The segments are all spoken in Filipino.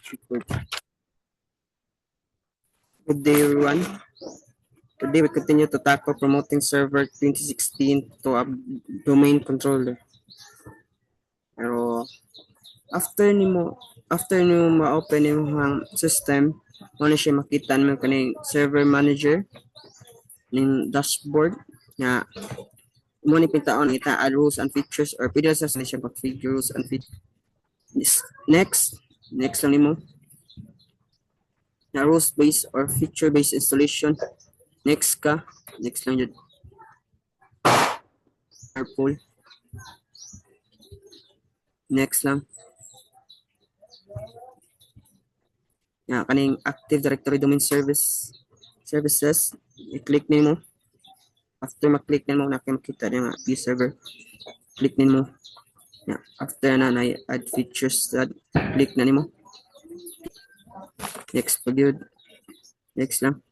Good day, everyone. Today we continue to tackle promoting server 2016 to a domain controller. Pero after nimo ma-open yung system, mo na siya makita naman kaning server manager ning dashboard nga mo ni pintaon ita add rules and features or pwede sa siya configure rules and features. Next lang nimo na rules based or feature based installation. Next lang yun. Purple. Next lang. Kaning Active Directory Domain Services. I-click nimo. After ma-click nimo, makita niya nga view server. Click nimo. After na add features, click na nimo. Next pag-yun. Next lang.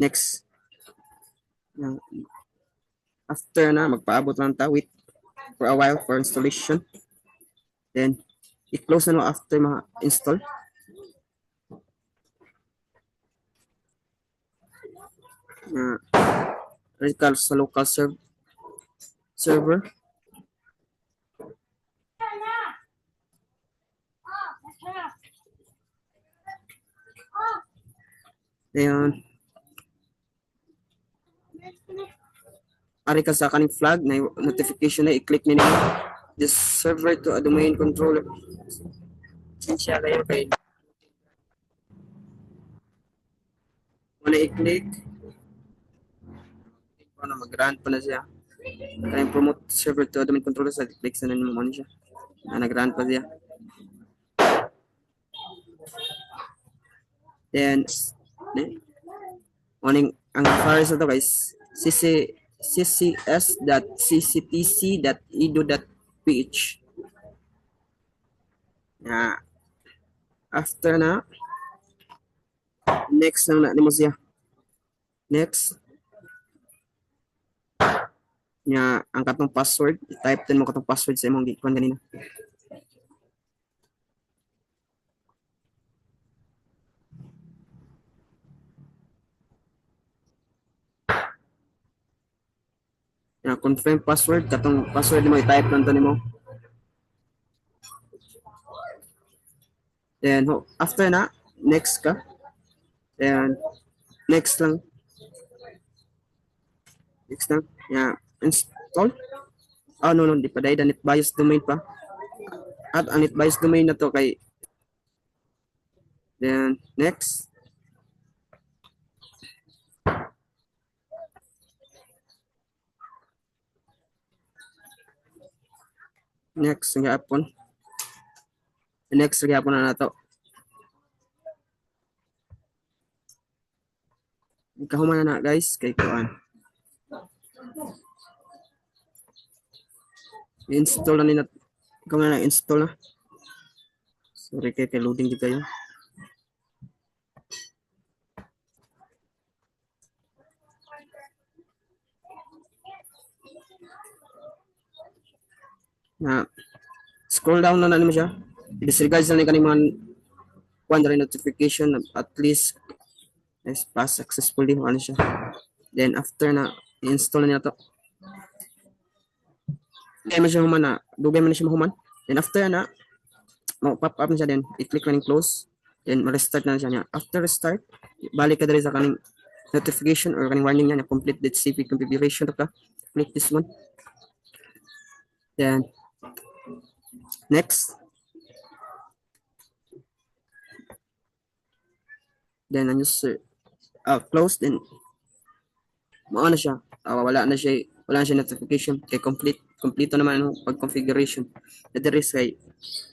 Next. After na, magpaabot lang ta. Wait for a while for installation. Then, i-close na after ma-install. Recall sa local server. Ayan. Ari ka sa kaning flag na notification na i-click nyo this server to a domain controller. Siya kayo kay muna i-click na mag-run pa na siya. Kaya promote server to a domain controller sa click sa naman mo siya. Nag-run pa siya. Then ang files na to guys ccs.cctc.edu.ph. After na next lang na nimo siya. Next ang katong password, i-type din mo katong password sa imong gikuan kanina. Confirm password, katong password mo i-type lang to nimo. Then after na next ka. Then next lang. Install. No, di pa dahil NetBIOS domain pa. At ang NetBIOS domain na to kay then next. Next nga hapon. Next nga hapon na nato. Kahuman na guys kay kuan. Install na nila. Ikaw na install na. Sorry kay loading dito kayo. Scroll down na nimo siya. I-disregard sa kaning mga notification at least is pass successfully siya. Then after na i-install na niya to. Dugay man siya mahuman. Then after na pop up na siya, then i-click na ning close. Then ma-restart na siya niya. After restart, balik ka dali sa kaning notification or kaning warning niya na complete DHCP configuration ka. Click this one. Then next. Then close, then mauna siya. Wala na siya notification kay complete naman ang pag-configuration. The rest ay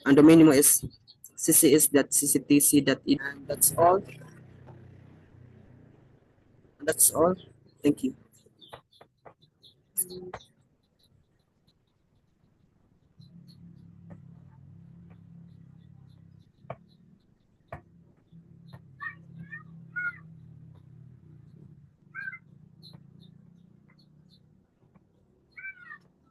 ang domain mo is ccs.cctc.edu. That's all. Thank you.